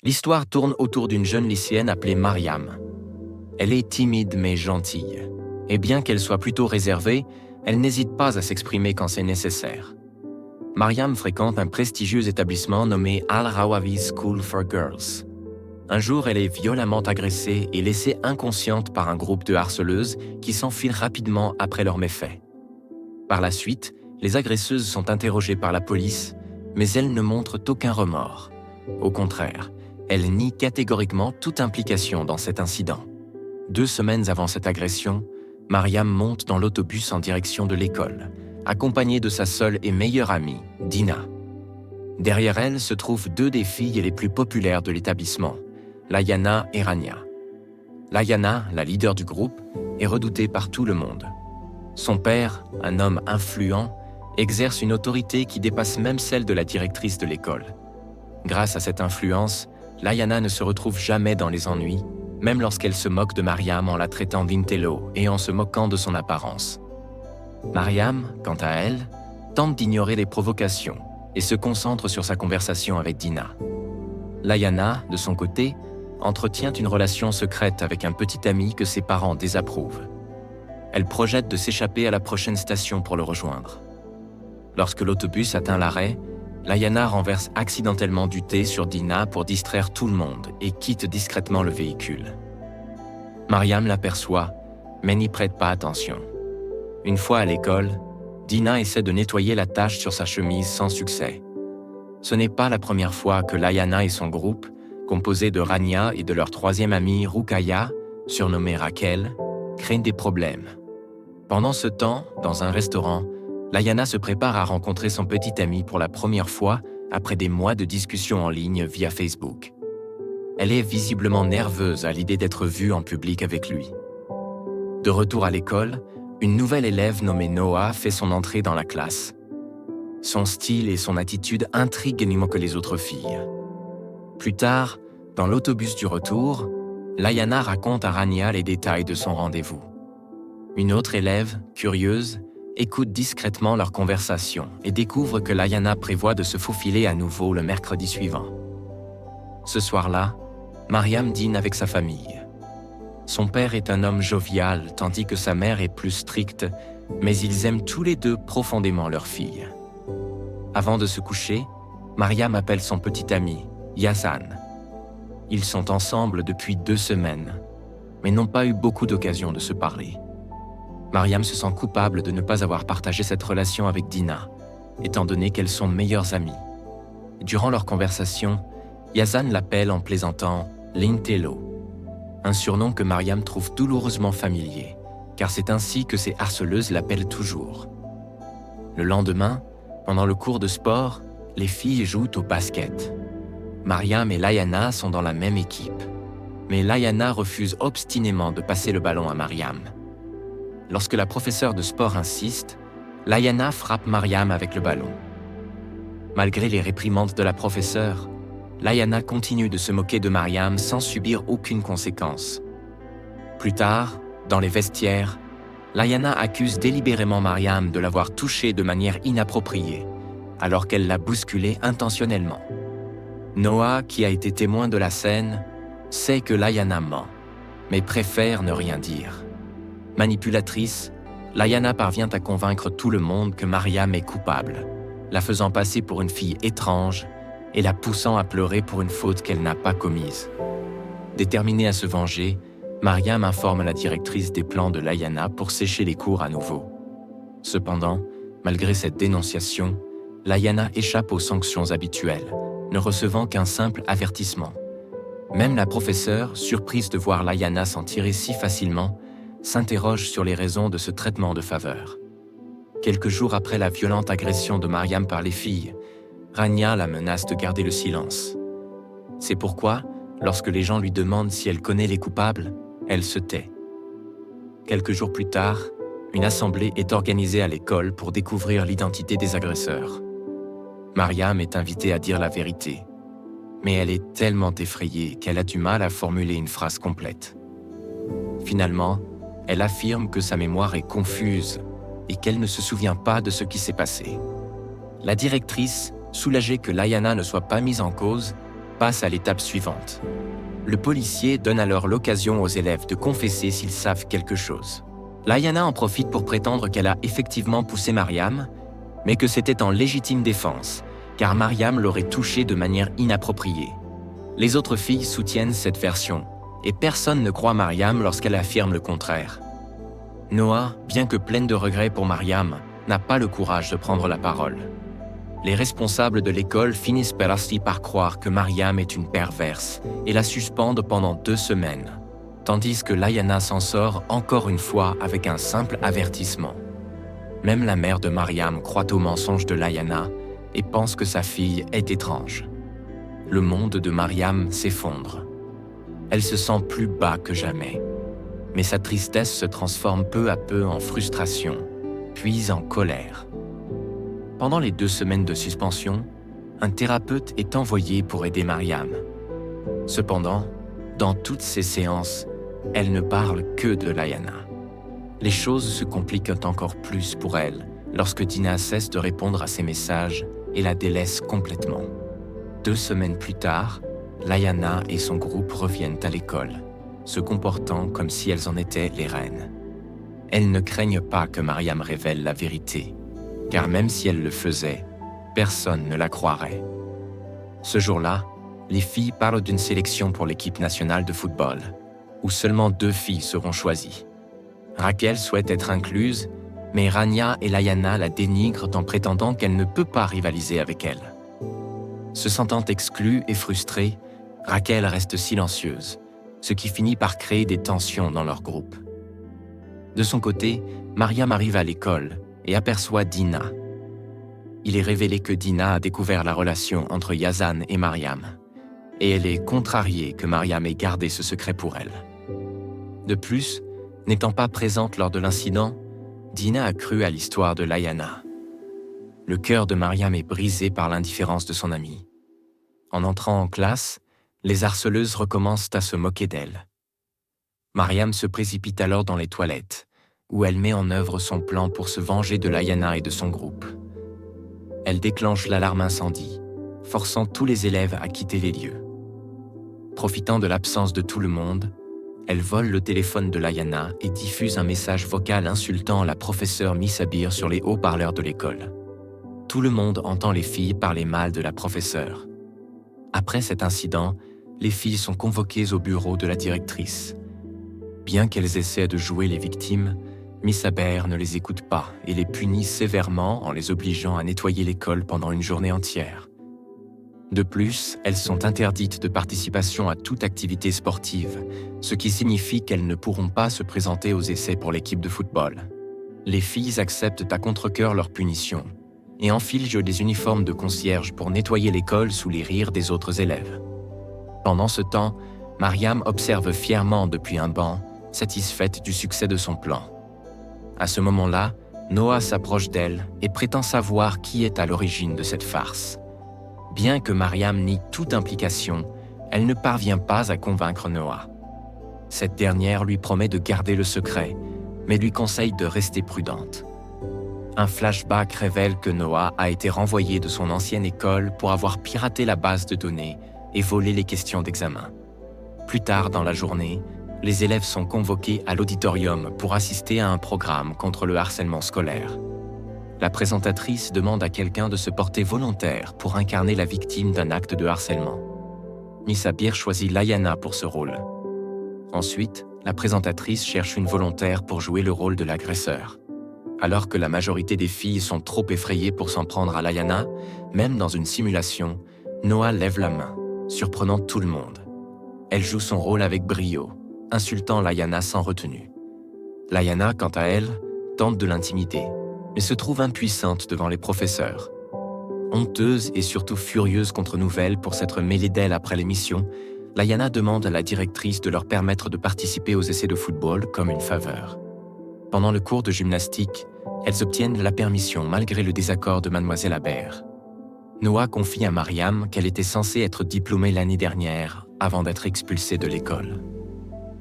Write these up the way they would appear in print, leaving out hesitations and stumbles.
L'histoire tourne autour d'une jeune lycéenne appelée Mariam. Elle est timide mais gentille, et bien qu'elle soit plutôt réservée, elle n'hésite pas à s'exprimer quand c'est nécessaire. Mariam fréquente un prestigieux établissement nommé Al-Rawawi School for Girls. Un jour, elle est violemment agressée et laissée inconsciente par un groupe de harceleuses qui s'enfilent rapidement après leurs méfaits. Par la suite, les agresseuses sont interrogées par la police, mais elles ne montrent aucun remords. Au contraire, elles nient catégoriquement toute implication dans cet incident. 2 semaines avant cette agression, Mariam monte dans l'autobus en direction de l'école, accompagnée de sa seule et meilleure amie, Dina. Derrière elle se trouvent 2 des filles les plus populaires de l'établissement, Layana et Rania. Layana, la leader du groupe, est redoutée par tout le monde. Son père, un homme influent, exerce une autorité qui dépasse même celle de la directrice de l'école. Grâce à cette influence, Layana ne se retrouve jamais dans les ennuis, même lorsqu'elle se moque de Mariam en la traitant d'intello et en se moquant de son apparence. Mariam, quant à elle, tente d'ignorer les provocations et se concentre sur sa conversation avec Dina. Layana, de son côté, entretient une relation secrète avec un petit ami que ses parents désapprouvent. Elle projette de s'échapper à la prochaine station pour le rejoindre. Lorsque l'autobus atteint l'arrêt, Layana renverse accidentellement du thé sur Dina pour distraire tout le monde et quitte discrètement le véhicule. Mariam l'aperçoit, mais n'y prête pas attention. Une fois à l'école, Dina essaie de nettoyer la tache sur sa chemise sans succès. Ce n'est pas la première fois que Layana et son groupe, composé de Rania et de leur 3e amie Roukaya, surnommée Raquel, créent des problèmes. Pendant ce temps, dans un restaurant, Layana se prépare à rencontrer son petit ami pour la première fois après des mois de discussions en ligne via Facebook. Elle est visiblement nerveuse à l'idée d'être vue en public avec lui. De retour à l'école, une nouvelle élève nommée Noah fait son entrée dans la classe. Son style et son attitude intriguent ni moins que les autres filles. Plus tard, dans l'autobus du retour, Layana raconte à Rania les détails de son rendez-vous. Une autre élève, curieuse, écoute discrètement leur conversation et découvre que Layana prévoit de se faufiler à nouveau le mercredi suivant. Ce soir-là, Mariam dîne avec sa famille. Son père est un homme jovial, tandis que sa mère est plus stricte, mais ils aiment tous les 2 profondément leur fille. Avant de se coucher, Mariam appelle son petit ami, Yazan. Ils sont ensemble depuis 2 semaines, mais n'ont pas eu beaucoup d'occasions de se parler. Mariam se sent coupable de ne pas avoir partagé cette relation avec Dina, étant donné qu'elles sont meilleures amies. Durant leur conversation, Yazan l'appelle en plaisantant « l'intello », un surnom que Mariam trouve douloureusement familier, car c'est ainsi que ses harceleuses l'appellent toujours. Le lendemain, pendant le cours de sport, les filles jouent au basket. Mariam et Layana sont dans la même équipe, mais Layana refuse obstinément de passer le ballon à Mariam. Lorsque la professeure de sport insiste, Layana frappe Mariam avec le ballon. Malgré les réprimandes de la professeure, Layana continue de se moquer de Mariam sans subir aucune conséquence. Plus tard, dans les vestiaires, Layana accuse délibérément Mariam de l'avoir touchée de manière inappropriée, alors qu'elle l'a bousculée intentionnellement. Noah, qui a été témoin de la scène, sait que Layana ment, mais préfère ne rien dire. Manipulatrice, Layana parvient à convaincre tout le monde que Mariam est coupable, la faisant passer pour une fille étrange et la poussant à pleurer pour une faute qu'elle n'a pas commise. Déterminée à se venger, Mariam informe la directrice des plans de Layana pour sécher les cours à nouveau. Cependant, malgré cette dénonciation, Layana échappe aux sanctions habituelles, ne recevant qu'un simple avertissement. Même la professeure, surprise de voir Layana s'en tirer si facilement, s'interroge sur les raisons de ce traitement de faveur. Quelques jours après la violente agression de Mariam par les filles, Rania la menace de garder le silence. C'est pourquoi, lorsque les gens lui demandent si elle connaît les coupables, elle se tait. Quelques jours plus tard, une assemblée est organisée à l'école pour découvrir l'identité des agresseurs. Mariam est invitée à dire la vérité, mais elle est tellement effrayée qu'elle a du mal à formuler une phrase complète. Finalement, elle affirme que sa mémoire est confuse et qu'elle ne se souvient pas de ce qui s'est passé. La directrice, soulagée que Layana ne soit pas mise en cause, passe à l'étape suivante. Le policier donne alors l'occasion aux élèves de confesser s'ils savent quelque chose. Layana en profite pour prétendre qu'elle a effectivement poussé Mariam, mais que c'était en légitime défense, car Mariam l'aurait touchée de manière inappropriée. Les autres filles soutiennent cette version, et personne ne croit Mariam lorsqu'elle affirme le contraire. Noah, bien que pleine de regrets pour Mariam, n'a pas le courage de prendre la parole. Les responsables de l'école finissent par croire que Mariam est une perverse et la suspendent pendant 2 semaines, tandis que Layana s'en sort encore une fois avec un simple avertissement. Même la mère de Mariam croit au mensonge de Layana et pense que sa fille est étrange. Le monde de Mariam s'effondre. Elle se sent plus bas que jamais. Mais sa tristesse se transforme peu à peu en frustration, puis en colère. Pendant les 2 semaines de suspension, un thérapeute est envoyé pour aider Mariam. Cependant, dans toutes ces séances, elle ne parle que de Layana. Les choses se compliquent encore plus pour elle lorsque Dina cesse de répondre à ses messages et la délaisse complètement. 2 semaines plus tard, Layana et son groupe reviennent à l'école, se comportant comme si elles en étaient les reines. Elles ne craignent pas que Mariam révèle la vérité, car même si elle le faisait, personne ne la croirait. Ce jour-là, les filles parlent d'une sélection pour l'équipe nationale de football, où seulement 2 filles seront choisies. Raquel souhaite être incluse, mais Rania et Layana la dénigrent en prétendant qu'elle ne peut pas rivaliser avec elle. Se sentant exclue et frustrée, Raquel reste silencieuse, ce qui finit par créer des tensions dans leur groupe. De son côté, Mariam arrive à l'école et aperçoit Dina. Il est révélé que Dina a découvert la relation entre Yazan et Mariam, et elle est contrariée que Mariam ait gardé ce secret pour elle. De plus, n'étant pas présente lors de l'incident, Dina a cru à l'histoire de Layana. Le cœur de Mariam est brisé par l'indifférence de son amie. En entrant en classe, les harceleuses recommencent à se moquer d'elle. Mariam se précipite alors dans les toilettes, où elle met en œuvre son plan pour se venger de Layana et de son groupe. Elle déclenche l'alarme incendie, forçant tous les élèves à quitter les lieux. Profitant de l'absence de tout le monde, elle vole le téléphone de Layana et diffuse un message vocal insultant la professeure Miss Abir sur les haut-parleurs de l'école. Tout le monde entend les filles parler mal de la professeure. Après cet incident, les filles sont convoquées au bureau de la directrice. Bien qu'elles essaient de jouer les victimes, Miss Abir ne les écoute pas et les punit sévèrement en les obligeant à nettoyer l'école pendant une journée entière. De plus, elles sont interdites de participation à toute activité sportive, ce qui signifie qu'elles ne pourront pas se présenter aux essais pour l'équipe de football. Les filles acceptent à contre-cœur leur punition et enfilent des uniformes de concierge pour nettoyer l'école sous les rires des autres élèves. Pendant ce temps, Mariam observe fièrement depuis un banc, satisfaite du succès de son plan. À ce moment-là, Noah s'approche d'elle et prétend savoir qui est à l'origine de cette farce. Bien que Mariam nie toute implication, elle ne parvient pas à convaincre Noah. Cette dernière lui promet de garder le secret, mais lui conseille de rester prudente. Un flashback révèle que Noah a été renvoyé de son ancienne école pour avoir piraté la base de données et volé les questions d'examen. Plus tard dans la journée, les élèves sont convoqués à l'auditorium pour assister à un programme contre le harcèlement scolaire. La présentatrice demande à quelqu'un de se porter volontaire pour incarner la victime d'un acte de harcèlement. Miss Abir choisit Layana pour ce rôle. Ensuite, la présentatrice cherche une volontaire pour jouer le rôle de l'agresseur. Alors que la majorité des filles sont trop effrayées pour s'en prendre à Layana, même dans une simulation, Noah lève la main, surprenant tout le monde. Elle joue son rôle avec brio, insultant Layana sans retenue. Layana, quant à elle, tente de l'intimider, mais se trouve impuissante devant les professeurs. Honteuse et surtout furieuse contre Nouvelle pour s'être mêlée d'elle après l'émission, Layana demande à la directrice de leur permettre de participer aux essais de football comme une faveur. Pendant le cours de gymnastique, elles obtiennent la permission malgré le désaccord de Mademoiselle Abir. Noah confie à Mariam qu'elle était censée être diplômée l'année dernière avant d'être expulsée de l'école.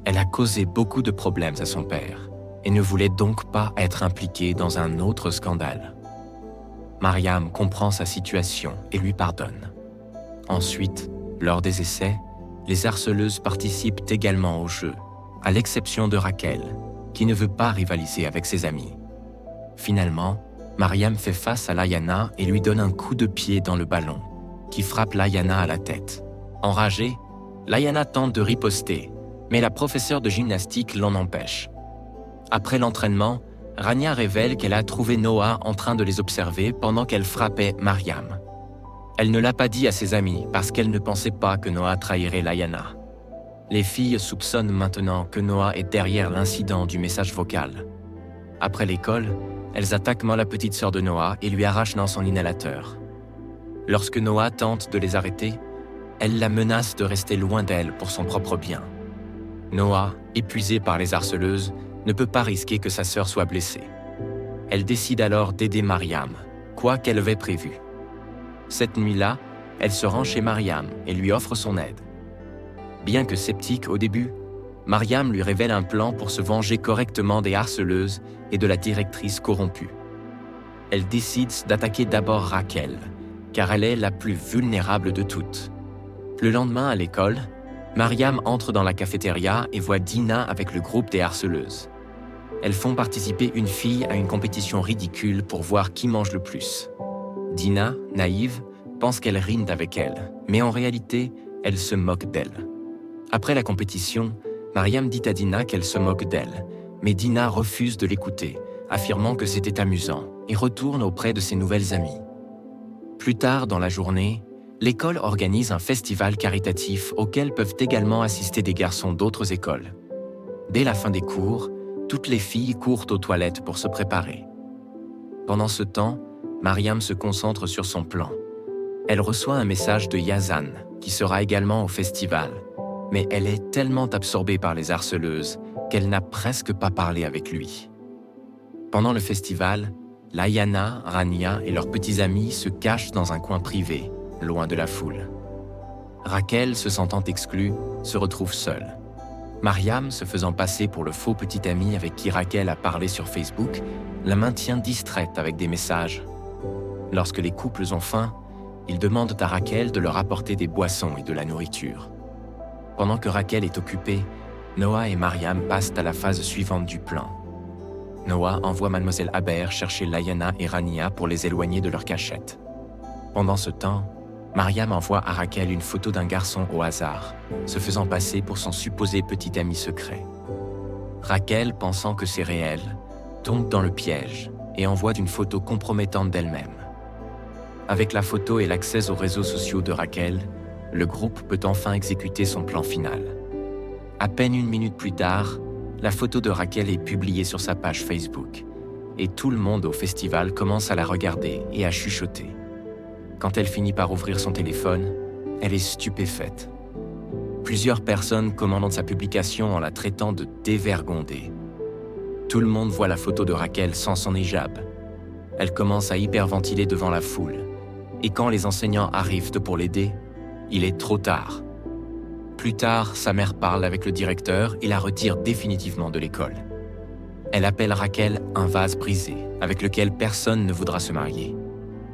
Elle a causé beaucoup de problèmes à son père et ne voulait donc pas être impliquée dans un autre scandale. Mariam comprend sa situation et lui pardonne. Ensuite, Lors des essais, les harceleuses participent également au jeu, à l'exception de Raquel, qui ne veut pas rivaliser avec ses amis. Finalement, Mariam fait face à Layana et lui donne un coup de pied dans le ballon, qui frappe Layana à la tête. Enragée, Layana tente de riposter, mais la professeure de gymnastique l'en empêche. Après l'entraînement, Rania révèle qu'elle a trouvé Noah en train de les observer pendant qu'elle frappait Mariam. Elle ne l'a pas dit à ses amis parce qu'elle ne pensait pas que Noah trahirait Layana. Les filles soupçonnent maintenant que Noah est derrière l'incident du message vocal. Après l'école, elles attaquent la petite sœur de Noah et lui arrachent dans son inhalateur. Lorsque Noah tente de les arrêter, elle la menace de rester loin d'elle pour son propre bien. Noah, épuisé par les harceleuses, ne peut pas risquer que sa sœur soit blessée. Elle décide alors d'aider Mariam, quoi qu'elle avait prévu. Cette nuit-là, elle se rend chez Mariam et lui offre son aide. Bien que sceptique au début, Mariam lui révèle un plan pour se venger correctement des harceleuses et de la directrice corrompue. Elle décide d'attaquer d'abord Raquel, car elle est la plus vulnérable de toutes. Le lendemain à l'école, Mariam entre dans la cafétéria et voit Dina avec le groupe des harceleuses. Elles font participer une fille à une compétition ridicule pour voir qui mange le plus. Dina, naïve, pense qu'elle rime avec elle, mais en réalité, elle se moque d'elle. Après la compétition, Mariam dit à Dina qu'elle se moque d'elle, mais Dina refuse de l'écouter, affirmant que c'était amusant, et retourne auprès de ses nouvelles amies. Plus tard dans la journée, l'école organise un festival caritatif auquel peuvent également assister des garçons d'autres écoles. Dès la fin des cours, toutes les filles courent aux toilettes pour se préparer. Pendant ce temps, Mariam se concentre sur son plan. Elle reçoit un message de Yazan, qui sera également au festival, mais elle est tellement absorbée par les harceleuses qu'elle n'a presque pas parlé avec lui. Pendant le festival, Layana, Rania et leurs petits amis se cachent dans un coin privé, loin de la foule. Raquel, se sentant exclue, se retrouve seule. Mariam, se faisant passer pour le faux petit ami avec qui Raquel a parlé sur Facebook, la maintient distraite avec des messages. Lorsque les couples ont faim, ils demandent à Raquel de leur apporter des boissons et de la nourriture. Pendant que Raquel est occupée, Noah et Mariam passent à la phase suivante du plan. Noah envoie Mademoiselle Haber chercher Layana et Rania pour les éloigner de leur cachette. Pendant ce temps, Mariam envoie à Raquel une photo d'un garçon au hasard, se faisant passer pour son supposé petit ami secret. Raquel, pensant que c'est réel, tombe dans le piège et envoie une photo compromettante d'elle-même. Avec la photo et l'accès aux réseaux sociaux de Raquel, le groupe peut enfin exécuter son plan final. À peine une minute plus tard, la photo de Raquel est publiée sur sa page Facebook, et tout le monde au festival commence à la regarder et à chuchoter. Quand elle finit par ouvrir son téléphone, elle est stupéfaite. Plusieurs personnes commentent sa publication en la traitant de dévergondée. Tout le monde voit la photo de Raquel sans son hijab. Elle commence à hyperventiler devant la foule, et quand les enseignants arrivent pour l'aider, il est trop tard. Plus tard, sa mère parle avec le directeur et la retire définitivement de l'école. Elle appelle Raquel un vase brisé, avec lequel personne ne voudra se marier.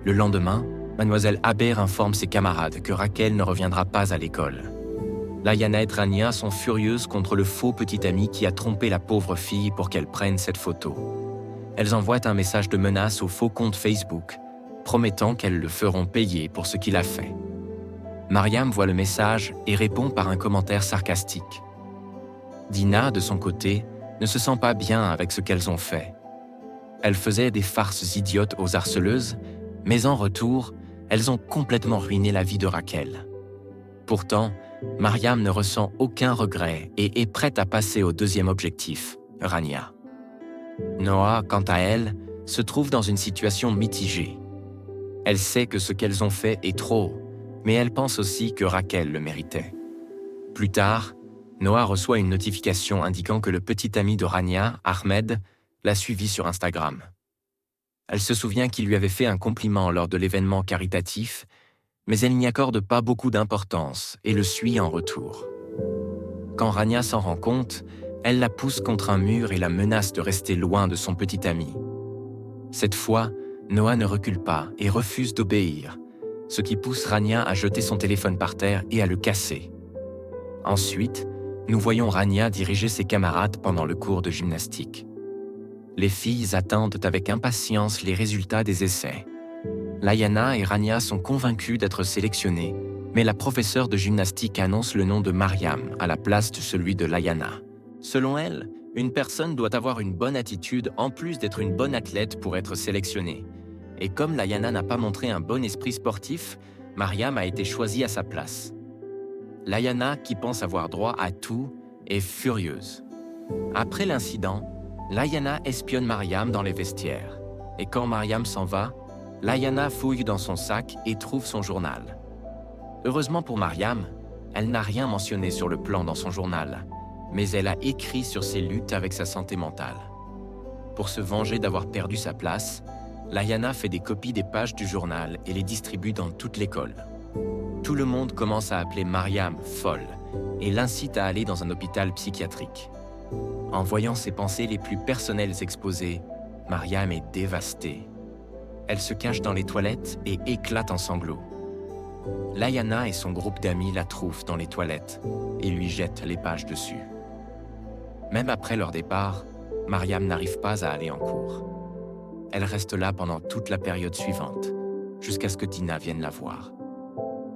Le lendemain, Mademoiselle Haber informe ses camarades que Raquel ne reviendra pas à l'école. Layana et Rania sont furieuses contre le faux petit ami qui a trompé la pauvre fille pour qu'elle prenne cette photo. Elles envoient un message de menace au faux compte Facebook, promettant qu'elles le feront payer pour ce qu'il a fait. Mariam voit le message et répond par un commentaire sarcastique. Dina, de son côté, ne se sent pas bien avec ce qu'elles ont fait. Elles faisaient des farces idiotes aux harceleuses, mais en retour, elles ont complètement ruiné la vie de Raquel. Pourtant, Mariam ne ressent aucun regret et est prête à passer au deuxième objectif, Rania. Noah, quant à elle, se trouve dans une situation mitigée. Elle sait que ce qu'elles ont fait est trop, mais elle pense aussi que Raquel le méritait. Plus tard, Noah reçoit une notification indiquant que le petit ami de Rania, Ahmed, l'a suivi sur Instagram. Elle se souvient qu'il lui avait fait un compliment lors de l'événement caritatif, mais elle n'y accorde pas beaucoup d'importance et le suit en retour. Quand Rania s'en rend compte, elle la pousse contre un mur et la menace de rester loin de son petit ami. Cette fois, Noah ne recule pas et refuse d'obéir, ce qui pousse Rania à jeter son téléphone par terre et à le casser. Ensuite, nous voyons Rania diriger ses camarades pendant le cours de gymnastique. Les filles attendent avec impatience les résultats des essais. Layana et Rania sont convaincues d'être sélectionnées, mais la professeure de gymnastique annonce le nom de Mariam à la place de celui de Layana. Selon elle, une personne doit avoir une bonne attitude en plus d'être une bonne athlète pour être sélectionnée. Et comme Layana n'a pas montré un bon esprit sportif, Mariam a été choisie à sa place. Layana, qui pense avoir droit à tout, est furieuse. Après l'incident, Layana espionne Mariam dans les vestiaires. Et quand Mariam s'en va, Layana fouille dans son sac et trouve son journal. Heureusement pour Mariam, elle n'a rien mentionné sur le plan dans son journal, mais elle a écrit sur ses luttes avec sa santé mentale. Pour se venger d'avoir perdu sa place, Layana fait des copies des pages du journal et les distribue dans toute l'école. Tout le monde commence à appeler Mariam folle et l'incite à aller dans un hôpital psychiatrique. En voyant ses pensées les plus personnelles exposées, Mariam est dévastée. Elle se cache dans les toilettes et éclate en sanglots. Layana et son groupe d'amis la trouvent dans les toilettes et lui jettent les pages dessus. Même après leur départ, Mariam n'arrive pas à aller en cours. Elle reste là pendant toute la période suivante, jusqu'à ce que Dina vienne la voir.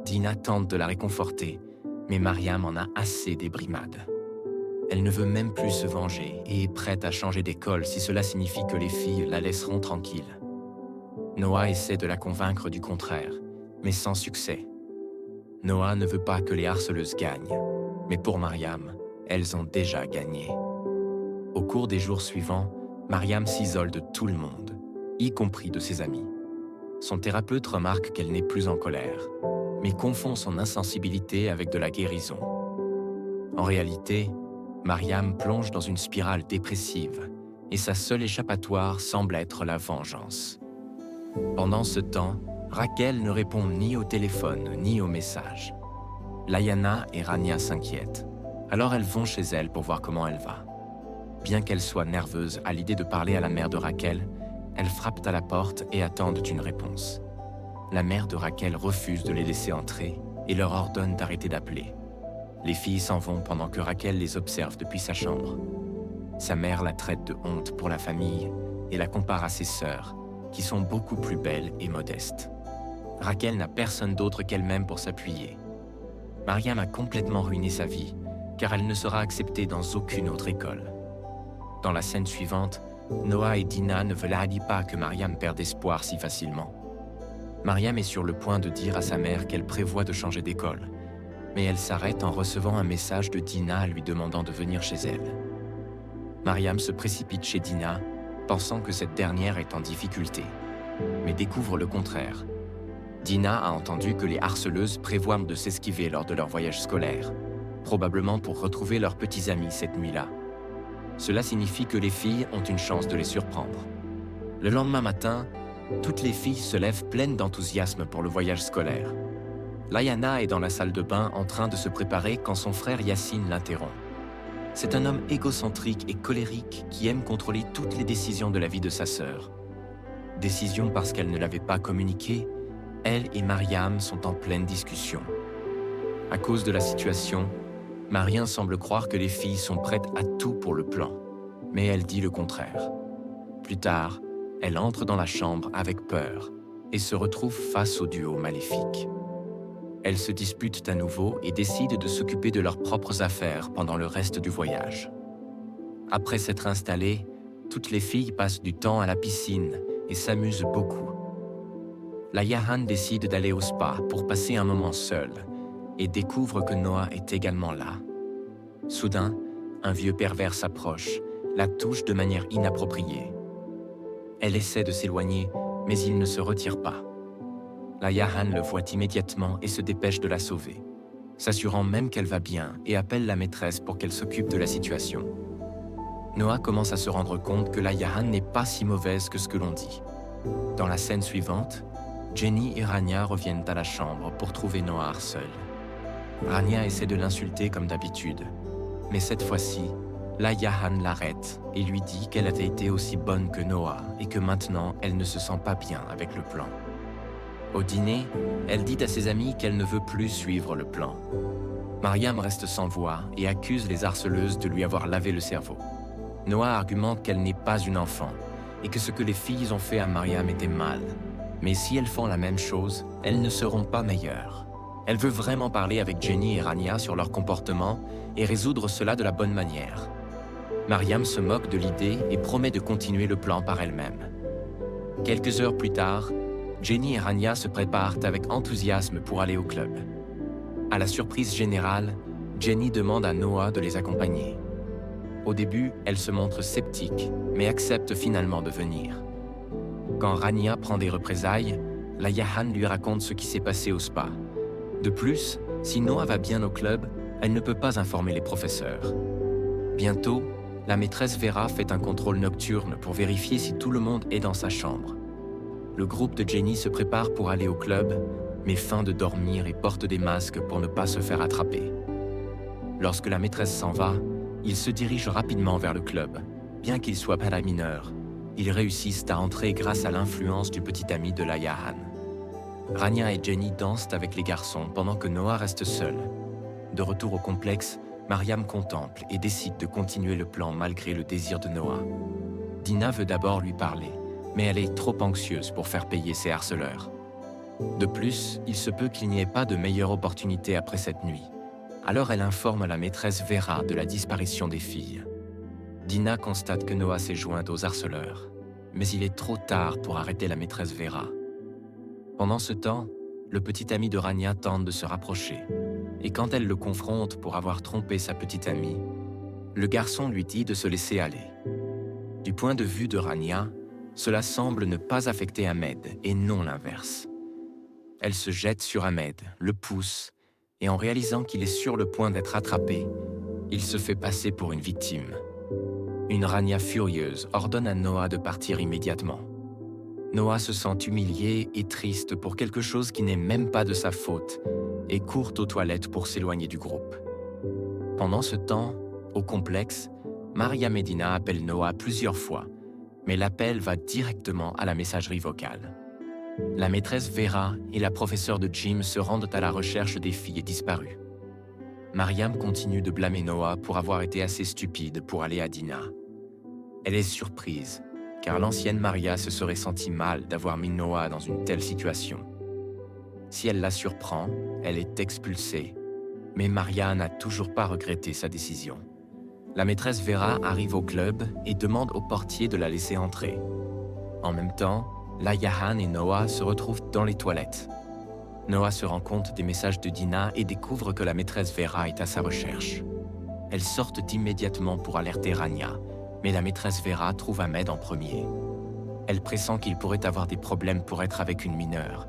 Dina tente de la réconforter, mais Mariam en a assez des brimades. Elle ne veut même plus se venger et est prête à changer d'école si cela signifie que les filles la laisseront tranquille. Noah essaie de la convaincre du contraire, mais sans succès. Noah ne veut pas que les harceleuses gagnent, mais pour Mariam, elles ont déjà gagné. Au cours des jours suivants, Mariam s'isole de tout le monde, y compris de ses amis. Son thérapeute remarque qu'elle n'est plus en colère, mais confond son insensibilité avec de la guérison. En réalité, Mariam plonge dans une spirale dépressive et sa seule échappatoire semble être la vengeance. Pendant ce temps, Raquel ne répond ni au téléphone ni aux messages. Layana et Rania s'inquiètent, alors elles vont chez elle pour voir comment elle va. Bien qu'elle soit nerveuse à l'idée de parler à la mère de Raquel, elles frappent à la porte et attendent une réponse. La mère de Raquel refuse de les laisser entrer et leur ordonne d'arrêter d'appeler. Les filles s'en vont pendant que Raquel les observe depuis sa chambre. Sa mère la traite de honte pour la famille et la compare à ses sœurs, qui sont beaucoup plus belles et modestes. Raquel n'a personne d'autre qu'elle-même pour s'appuyer. Mariam a complètement ruiné sa vie, car elle ne sera acceptée dans aucune autre école. Dans la scène suivante, Noah et Dina ne veulent pas que Mariam perde espoir si facilement. Mariam est sur le point de dire à sa mère qu'elle prévoit de changer d'école, mais elle s'arrête en recevant un message de Dina lui demandant de venir chez elle. Mariam se précipite chez Dina, pensant que cette dernière est en difficulté, mais découvre le contraire. Dina a entendu que les harceleuses prévoient de s'esquiver lors de leur voyage scolaire, probablement pour retrouver leurs petits amis cette nuit-là. Cela signifie que les filles ont une chance de les surprendre. Le lendemain matin, toutes les filles se lèvent pleines d'enthousiasme pour le voyage scolaire. Layana est dans la salle de bain en train de se préparer quand son frère Yassine l'interrompt. C'est un homme égocentrique et colérique qui aime contrôler toutes les décisions de la vie de sa sœur. Décisions parce qu'elle ne l'avait pas communiquée, elle et Mariam sont en pleine discussion. À cause de la situation, Mariam semble croire que les filles sont prêtes à tout pour le plan, mais elle dit le contraire. Plus tard, elle entre dans la chambre avec peur et se retrouve face au duo maléfique. Elles se disputent à nouveau et décident de s'occuper de leurs propres affaires pendant le reste du voyage. Après s'être installées, toutes les filles passent du temps à la piscine et s'amusent beaucoup. La Yahan décide d'aller au spa pour passer un moment seule et découvre que Noah est également là. Soudain, un vieux pervers s'approche, la touche de manière inappropriée. Elle essaie de s'éloigner, mais il ne se retire pas. La Yahan le voit immédiatement et se dépêche de la sauver, s'assurant même qu'elle va bien et appelle la maîtresse pour qu'elle s'occupe de la situation. Noah commence à se rendre compte que la Yahan n'est pas si mauvaise que ce que l'on dit. Dans la scène suivante, Jenny et Rania reviennent à la chambre pour trouver Noah seul. Rania essaie de l'insulter comme d'habitude, mais cette fois-ci, la Yahan l'arrête et lui dit qu'elle avait été aussi bonne que Noah et que maintenant elle ne se sent pas bien avec le plan. Au dîner, elle dit à ses amis qu'elle ne veut plus suivre le plan. Mariam reste sans voix et accuse les harceleuses de lui avoir lavé le cerveau. Noah argumente qu'elle n'est pas une enfant et que ce que les filles ont fait à Mariam était mal. Mais si elles font la même chose, elles ne seront pas meilleures. Elle veut vraiment parler avec Jenny et Rania sur leur comportement et résoudre cela de la bonne manière. Mariam se moque de l'idée et promet de continuer le plan par elle-même. Quelques heures plus tard, Jenny et Rania se préparent avec enthousiasme pour aller au club. À la surprise générale, Jenny demande à Noah de les accompagner. Au début, elle se montre sceptique, mais accepte finalement de venir. Quand Rania prend des représailles, la Yahan lui raconte ce qui s'est passé au spa. De plus, si Noah va bien au club, elle ne peut pas informer les professeurs. Bientôt, la maîtresse Vera fait un contrôle nocturne pour vérifier si tout le monde est dans sa chambre. Le groupe de Jenny se prépare pour aller au club, mais feint de dormir et porte des masques pour ne pas se faire attraper. Lorsque la maîtresse s'en va, ils se dirigent rapidement vers le club. Bien qu'ils soient pas mineurs, ils réussissent à entrer grâce à l'influence du petit ami de la Yahan. Rania et Jenny dansent avec les garçons pendant que Noah reste seul. De retour au complexe, Mariam contemple et décide de continuer le plan malgré le désir de Noah. Dina veut d'abord lui parler, mais elle est trop anxieuse pour faire payer ses harceleurs. De plus, il se peut qu'il n'y ait pas de meilleure opportunité après cette nuit. Alors elle informe la maîtresse Vera de la disparition des filles. Dina constate que Noah s'est joint aux harceleurs, mais il est trop tard pour arrêter la maîtresse Vera. Pendant ce temps, le petit ami de Rania tente de se rapprocher, et quand elle le confronte pour avoir trompé sa petite amie, le garçon lui dit de se laisser aller. Du point de vue de Rania, cela semble ne pas affecter Ahmed et non l'inverse. Elle se jette sur Ahmed, le pousse, et en réalisant qu'il est sur le point d'être attrapé, il se fait passer pour une victime. Une Rania furieuse ordonne à Noah de partir immédiatement. Noah se sent humilié et triste pour quelque chose qui n'est même pas de sa faute et court aux toilettes pour s'éloigner du groupe. Pendant ce temps, au complexe, Maria Medina appelle Noah plusieurs fois, mais l'appel va directement à la messagerie vocale. La maîtresse Vera et la professeure de gym se rendent à la recherche des filles disparues. Mariam continue de blâmer Noah pour avoir été assez stupide pour aller à Dina. Elle est surprise, car l'ancienne Maria se serait sentie mal d'avoir mis Noah dans une telle situation. Si elle la surprend, elle est expulsée, mais Maria n'a toujours pas regretté sa décision. La maîtresse Vera arrive au club et demande au portier de la laisser entrer. En même temps, la Yahan et Noah se retrouvent dans les toilettes. Noah se rend compte des messages de Dina et découvre que la maîtresse Vera est à sa recherche. Elles sortent immédiatement pour alerter Rania, mais la maîtresse Vera trouve Ahmed en premier. Elle pressent qu'il pourrait avoir des problèmes pour être avec une mineure.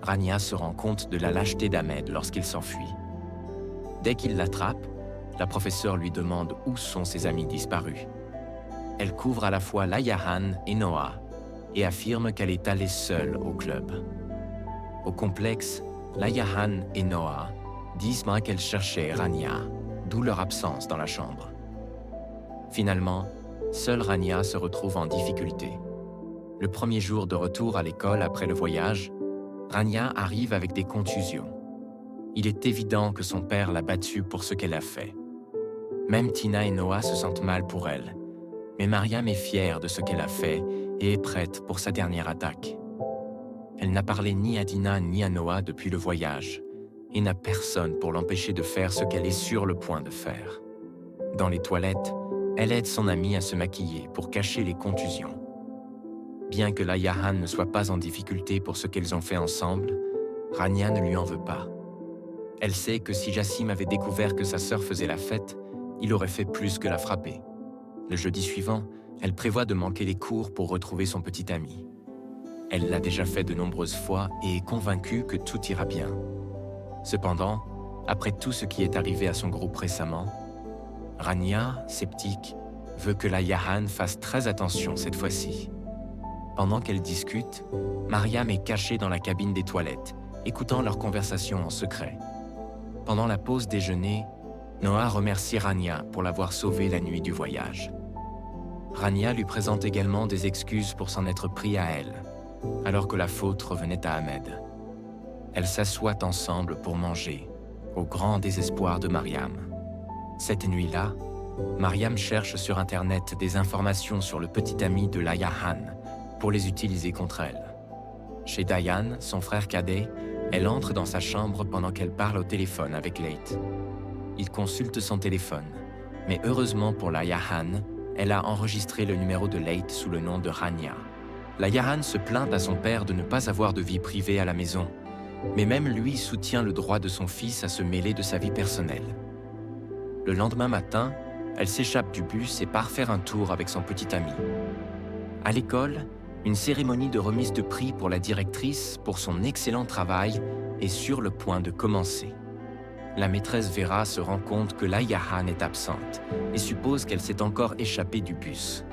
Rania se rend compte de la lâcheté d'Ahmed lorsqu'il s'enfuit. Dès qu'il l'attrape, la professeure lui demande où sont ses amis disparus. Elle couvre à la fois la Yahan et Noah et affirme qu'elle est allée seule au club. Au complexe, la Yahan et Noah disent qu'elles cherchaient Rania, d'où leur absence dans la chambre. Finalement, seule Rania se retrouve en difficulté. Le premier jour de retour à l'école après le voyage, Rania arrive avec des contusions. Il est évident que son père l'a battue pour ce qu'elle a fait. Même Tina et Noah se sentent mal pour elle, mais Mariam est fière de ce qu'elle a fait et est prête pour sa dernière attaque. Elle n'a parlé ni à Dina ni à Noah depuis le voyage et n'a personne pour l'empêcher de faire ce qu'elle est sur le point de faire. Dans les toilettes, elle aide son amie à se maquiller pour cacher les contusions. Bien que la Yahan ne soit pas en difficulté pour ce qu'elles ont fait ensemble, Rania ne lui en veut pas. Elle sait que si Jassim avait découvert que sa sœur faisait la fête, il aurait fait plus que la frapper. Le jeudi suivant, elle prévoit de manquer les cours pour retrouver son petit ami. Elle l'a déjà fait de nombreuses fois et est convaincue que tout ira bien. Cependant, après tout ce qui est arrivé à son groupe récemment, Rania, sceptique, veut que la Yahan fasse très attention cette fois-ci. Pendant qu'elles discutent, Mariam est cachée dans la cabine des toilettes, écoutant leur conversation en secret. Pendant la pause déjeuner, Noah remercie Rania pour l'avoir sauvée la nuit du voyage. Rania lui présente également des excuses pour s'en être pris à elle, alors que la faute revenait à Ahmed. Elles s'assoient ensemble pour manger, au grand désespoir de Mariam. Cette nuit-là, Mariam cherche sur Internet des informations sur le petit ami de Layahan pour les utiliser contre elle. Chez Dayan, son frère cadet, elle entre dans sa chambre pendant qu'elle parle au téléphone avec Late. Il consulte son téléphone, mais heureusement pour Layahan, elle a enregistré le numéro de Late sous le nom de Rania. Layahan se plaint à son père de ne pas avoir de vie privée à la maison, mais même lui soutient le droit de son fils à se mêler de sa vie personnelle. Le lendemain matin, elle s'échappe du bus et part faire un tour avec son petit ami. À l'école, une cérémonie de remise de prix pour la directrice pour son excellent travail est sur le point de commencer. La maîtresse Vera se rend compte que Layahan est absente et suppose qu'elle s'est encore échappée du bus.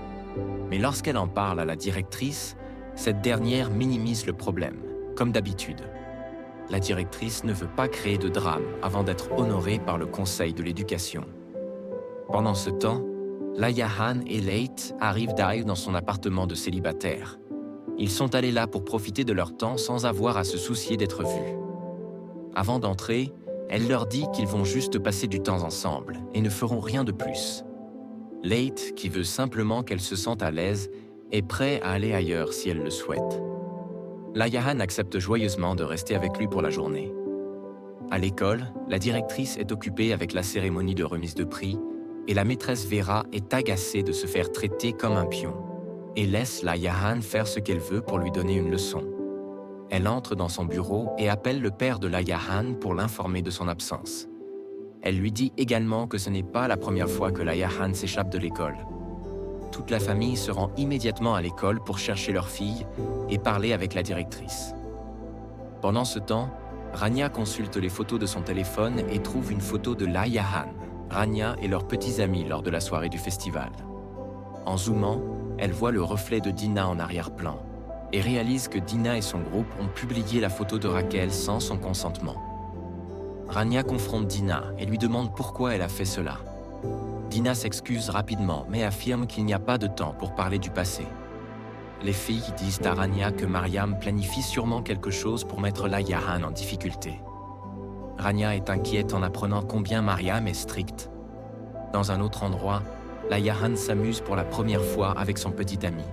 Mais lorsqu'elle en parle à la directrice, cette dernière minimise le problème, comme d'habitude. La directrice ne veut pas créer de drame avant d'être honorée par le conseil de l'éducation. Pendant ce temps, Layahan et Late arrivent dans son appartement de célibataire. Ils sont allés là pour profiter de leur temps sans avoir à se soucier d'être vus. Avant d'entrer, elle leur dit qu'ils vont juste passer du temps ensemble et ne feront rien de plus. Late, qui veut simplement qu'elle se sente à l'aise, est prêt à aller ailleurs si elle le souhaite. Layahan accepte joyeusement de rester avec lui pour la journée. À l'école, la directrice est occupée avec la cérémonie de remise de prix et la maîtresse Vera est agacée de se faire traiter comme un pion et laisse Layahan faire ce qu'elle veut pour lui donner une leçon. Elle entre dans son bureau et appelle le père de Layahan pour l'informer de son absence. Elle lui dit également que ce n'est pas la première fois que Layahan s'échappe de l'école. Toute la famille se rend immédiatement à l'école pour chercher leur fille et parler avec la directrice. Pendant ce temps, Rania consulte les photos de son téléphone et trouve une photo de Layahan, Rania et leurs petits amis lors de la soirée du festival. En zoomant, elle voit le reflet de Dina en arrière-plan et réalise que Dina et son groupe ont publié la photo de Raquel sans son consentement. Rania confronte Dina et lui demande pourquoi elle a fait cela. Dina s'excuse rapidement, mais affirme qu'il n'y a pas de temps pour parler du passé. Les filles disent à Rania que Mariam planifie sûrement quelque chose pour mettre Layahan en difficulté. Rania est inquiète en apprenant combien Mariam est stricte. Dans un autre endroit, Layahan s'amuse pour la première fois avec son petit ami.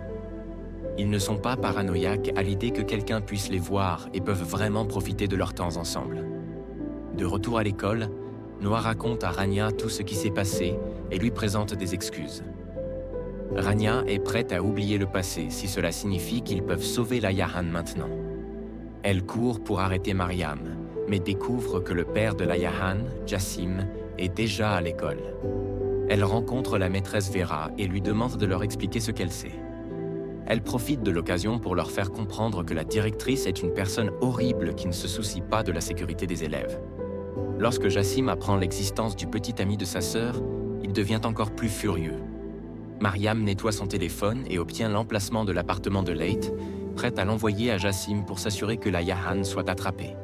Ils ne sont pas paranoïaques à l'idée que quelqu'un puisse les voir et peuvent vraiment profiter de leur temps ensemble. De retour à l'école, Noah raconte à Rania tout ce qui s'est passé et lui présente des excuses. Rania est prête à oublier le passé si cela signifie qu'ils peuvent sauver Layahan maintenant. Elle court pour arrêter Mariam, mais découvre que le père de Layahan, Jassim, est déjà à l'école. Elle rencontre la maîtresse Vera et lui demande de leur expliquer ce qu'elle sait. Elle profite de l'occasion pour leur faire comprendre que la directrice est une personne horrible qui ne se soucie pas de la sécurité des élèves. Lorsque Jassim apprend l'existence du petit ami de sa sœur, il devient encore plus furieux. Mariam nettoie son téléphone et obtient l'emplacement de l'appartement de Late, prête à l'envoyer à Jassim pour s'assurer que Layahan soit attrapé.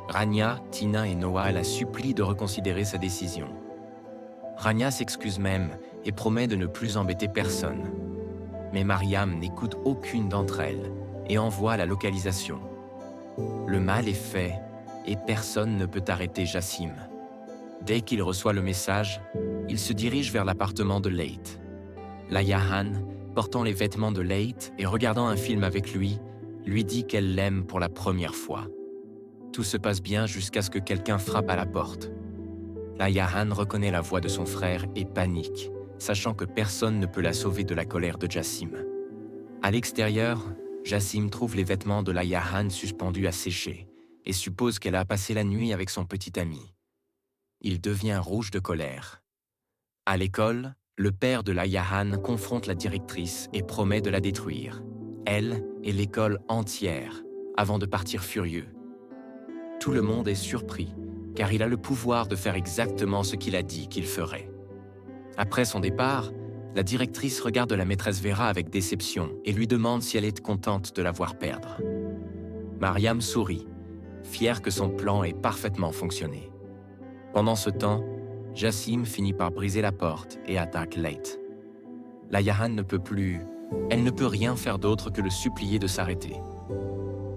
Rania, Tina et Noah la supplient de reconsidérer sa décision. Rania s'excuse même et promet de ne plus embêter personne. Mais Mariam n'écoute aucune d'entre elles et envoie la localisation. Le mal est fait et personne ne peut arrêter Jassim. Dès qu'il reçoit le message, il se dirige vers l'appartement de Late. Layahan, portant les vêtements de Late et regardant un film avec lui dit qu'elle l'aime pour la première fois. Tout se passe bien jusqu'à ce que quelqu'un frappe à la porte. Layahan reconnaît la voix de son frère et panique, sachant que personne ne peut la sauver de la colère de Jassim. À l'extérieur, Jassim trouve les vêtements de Layahan suspendus à sécher et suppose qu'elle a passé la nuit avec son petit ami. Il devient rouge de colère. À l'école, le père de Layahan confronte la directrice et promet de la détruire, elle et l'école entière, avant de partir furieux. Tout le monde est surpris, car il a le pouvoir de faire exactement ce qu'il a dit qu'il ferait. Après son départ, la directrice regarde la maîtresse Vera avec déception et lui demande si elle est contente de la voir perdre. Mariam sourit, fière que son plan ait parfaitement fonctionné. Pendant ce temps, Jassim finit par briser la porte et attaque Late. Layahan ne peut plus... Elle ne peut rien faire d'autre que le supplier de s'arrêter.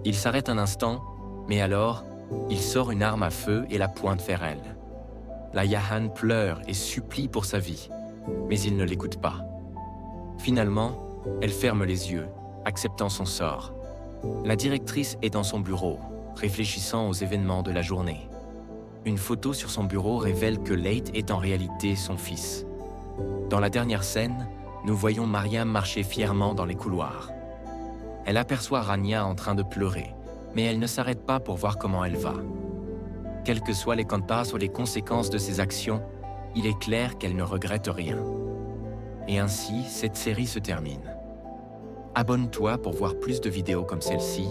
Il s'arrête un instant, mais alors, il sort une arme à feu et la pointe vers elle. La Yahan pleure et supplie pour sa vie, mais il ne l'écoute pas. Finalement, elle ferme les yeux, acceptant son sort. La directrice est dans son bureau, réfléchissant aux événements de la journée. Une photo sur son bureau révèle que Leight est en réalité son fils. Dans la dernière scène, nous voyons Mariam marcher fièrement dans les couloirs. Elle aperçoit Rania en train de pleurer, mais elle ne s'arrête pas pour voir comment elle va. Quelles que soient les cantas ou les conséquences de ses actions, il est clair qu'elle ne regrette rien. Et ainsi, cette série se termine. Abonne-toi pour voir plus de vidéos comme celle-ci,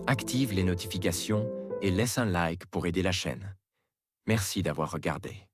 active les notifications et laisse un like pour aider la chaîne. Merci d'avoir regardé.